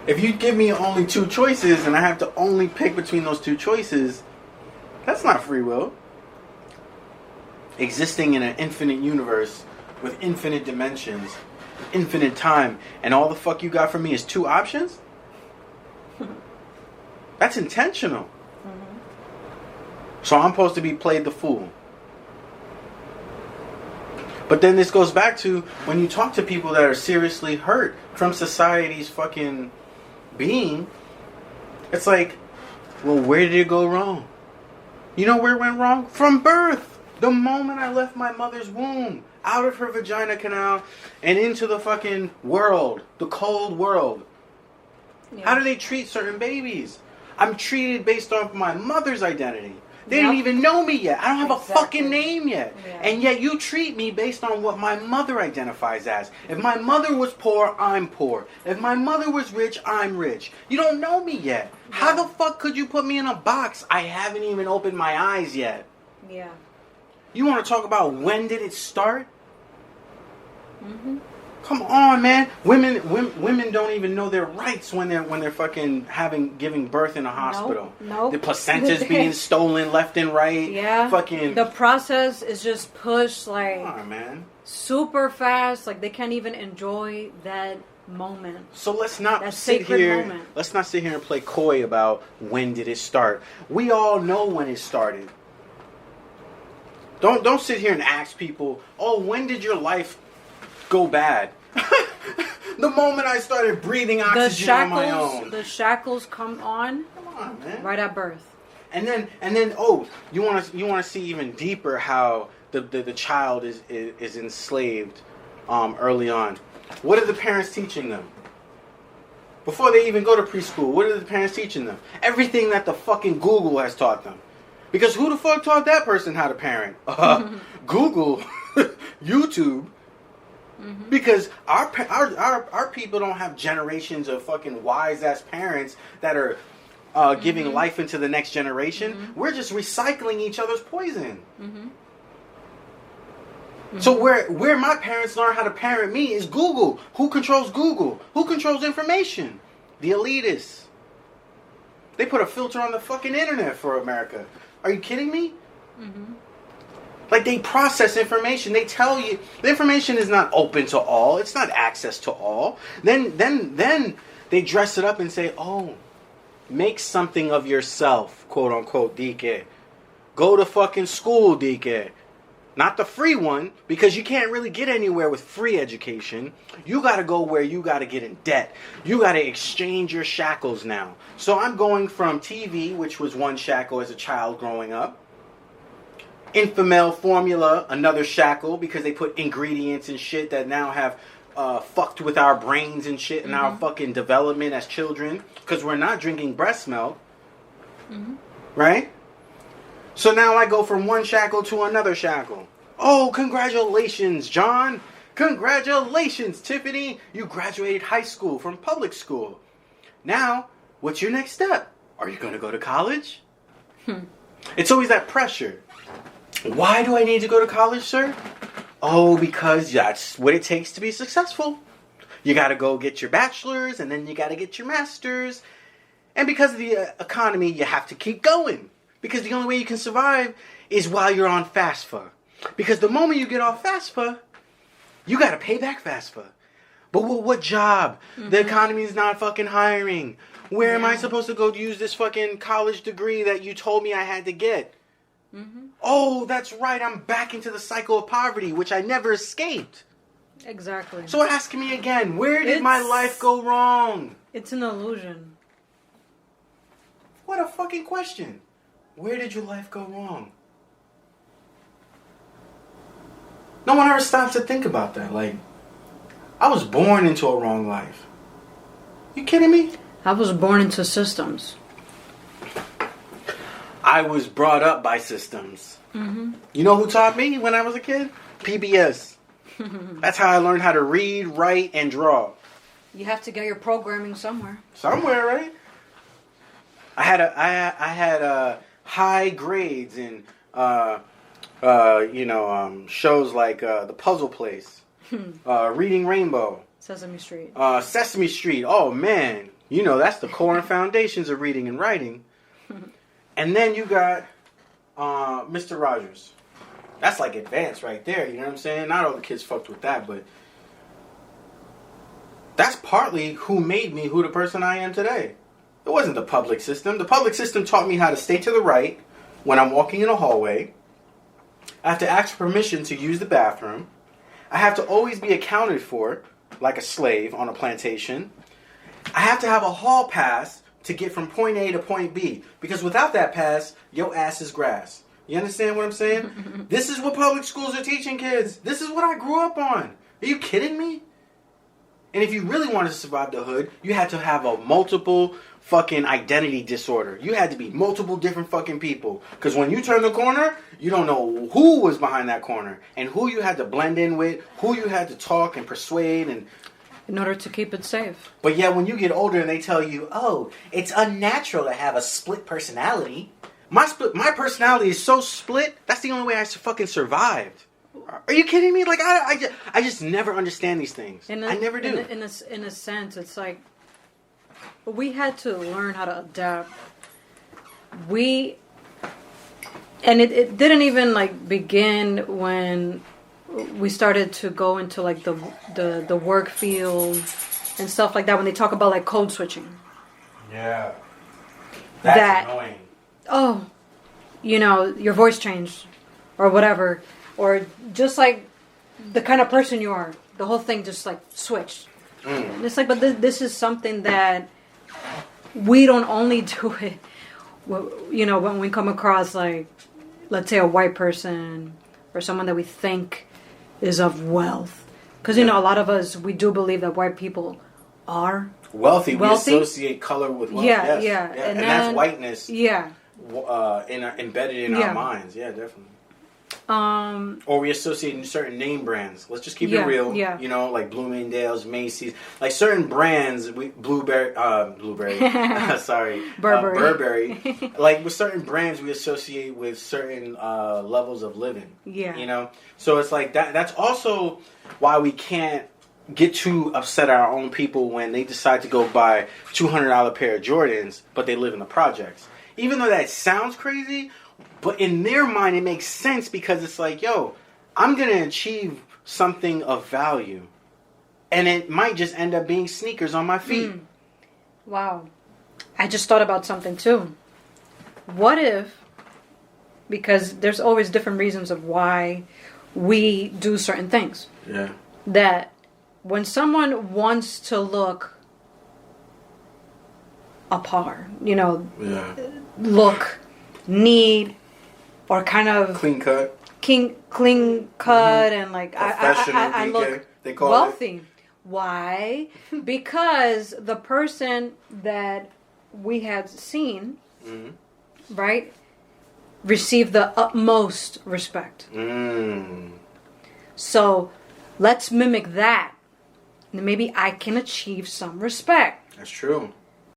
If you give me only two choices and I have to only pick between those two choices, that's not free will. Existing in an infinite universe with infinite dimensions, infinite time, and all the fuck you got for me is two options? That's intentional. So I'm supposed to be played the fool. But then this goes back to when you talk to people that are seriously hurt from society's fucking being, it's like, well, where did it go wrong? You know where it went wrong? From birth. The moment I left my mother's womb, out of her vagina canal, and into the fucking world, the cold world. Yeah. How do they treat certain babies? I'm treated based off my mother's identity. They didn't even know me yet. I don't have a fucking name yet. Yeah. And yet you treat me based on what my mother identifies as. If my mother was poor, I'm poor. If my mother was rich, I'm rich. You don't know me yet. Yeah. How the fuck could you put me in a box? I haven't even opened my eyes yet. Yeah. You want to talk about when did it start? Come on, man. Women don't even know their rights when they're fucking giving birth in a hospital. Nope. The placenta's being stolen left and right. Yeah. Fucking. The process is just pushed like. Come on, man. Super fast. Like they can't even enjoy that moment. So let's not sit here. Moment. Let's not sit here and play coy about when did it start. We all know when it started. Don't sit here and ask people, oh, when did your life go bad? The moment I started breathing oxygen on my own. The shackles come on. Come on, man. Right at birth. And then oh, you want to see even deeper how the child is enslaved early on. What are the parents teaching them? Before they even go to preschool, what are the parents teaching them? Everything that the fucking Google has taught them. Because who the fuck taught that person how to parent? Google, YouTube. Because our people don't have generations of fucking wise ass parents that are giving life into the next generation. We're just recycling each other's poison. So where my parents learn how to parent me is Google. Who controls Google? Who controls information? The elitists. They put a filter on the fucking internet for America. Are you kidding me? Like, they process information. They tell you the information is not open to all. It's not access to all. Then they dress it up and say, oh, make something of yourself, quote unquote, DK. Go to fucking school, DK. Not the free one, because you can't really get anywhere with free education. You got to go where you got to get in debt. You got to exchange your shackles now. So I'm going from TV, which was one shackle as a child growing up. Infamil formula, another shackle, because they put ingredients and shit that now have fucked with our brains and shit and our fucking development as children, because we're not drinking breast milk. Right? So now I go from one shackle to another shackle. Oh, congratulations, John. Congratulations, Tiffany. You graduated high school from public school. Now, what's your next step? Are you going to go to college? It's always that pressure. Why do I need to go to college, sir? Oh, because that's what it takes to be successful. You got to go get your bachelor's, and then you got to get your master's. And because of the economy, you have to keep going. Because the only way you can survive is while you're on FAFSA. Because the moment you get off FAFSA, you got to pay back FAFSA. But what job? The economy is not fucking hiring. Where am I supposed to go use this fucking college degree that you told me I had to get? Oh, that's right. I'm back into the cycle of poverty, which I never escaped. Exactly. So ask me again, where did my life go wrong? It's an illusion. What a fucking question. Where did your life go wrong? No one ever stops to think about that. Like, I was born into a wrong life. You kidding me? I was born into systems. I was brought up by systems. You know who taught me when I was a kid? PBS. That's how I learned how to read, write, and draw. You have to get your programming somewhere. Somewhere, right? I had high grades in shows like The Puzzle Place, Reading Rainbow, Sesame Street. Sesame Street. Oh man, You know, that's the core and foundations of reading and writing. And then you got Mr. Rogers. That's like advanced right there, you know what I'm saying? Not all the kids fucked with that, but that's partly who made me who the person I am today. It wasn't the public system. The public system taught me how to stay to the right when I'm walking in a hallway. I have to ask permission to use the bathroom. I have to always be accounted for, like a slave on a plantation. I have to have a hall pass to get from point A to point B. Because without that pass, your ass is grass. You understand what I'm saying? This is what public schools are teaching kids. This is what I grew up on. Are you kidding me? And if you really wanted to survive the hood, you had to have a multiple fucking identity disorder. You had to be multiple different fucking people. Because when you turn the corner, you don't know who was behind that corner. And who you had to blend in with, who you had to talk and persuade and... In order to keep it safe. But yeah, when you get older and they tell you, oh, it's unnatural to have a split personality. My personality is so split, that's the only way I fucking survived. Are you kidding me? Like, I just never understand these things. I never do. In a sense, it's like, we had to learn how to adapt. And it didn't even, like, begin when we started to go into, like, the work field and stuff like that, when they talk about, like, code switching. Yeah. That's annoying. Oh, you know, your voice changed or whatever, or just like the kind of person you are, the whole thing just like switched. And it's like, but this is something that we don't only do it, you know, when we come across, like, let's say a white person or someone that we think is of wealth. Because, you know, a lot of us, we do believe that white people are wealthy. We associate color with wealth. Yeah, yes. yeah. And that's whiteness. Yeah. Embedded in our minds. Yeah, definitely. Or we associate certain name brands. Let's just keep it real. Yeah. You know, like Bloomingdale's, Macy's, like certain brands. Burberry. Burberry. Like with certain brands, we associate with certain levels of living. Yeah. You know, so it's like that. That's also why we can't get too upset at our own people when they decide to go buy $200 pair of Jordans, but they live in the projects. Even though that sounds crazy, but in their mind it makes sense because it's like, yo, I'm going to achieve something of value. And it might just end up being sneakers on my feet. Wow. I just thought about something too. What if, because there's always different reasons of why we do certain things. Yeah. That when someone wants to look apart, you know, look neat or kind of clean cut, and like I look they call wealthy. It. Why? Because the person that we had seen, right, received the utmost respect. So let's mimic that. And maybe I can achieve some respect. That's true.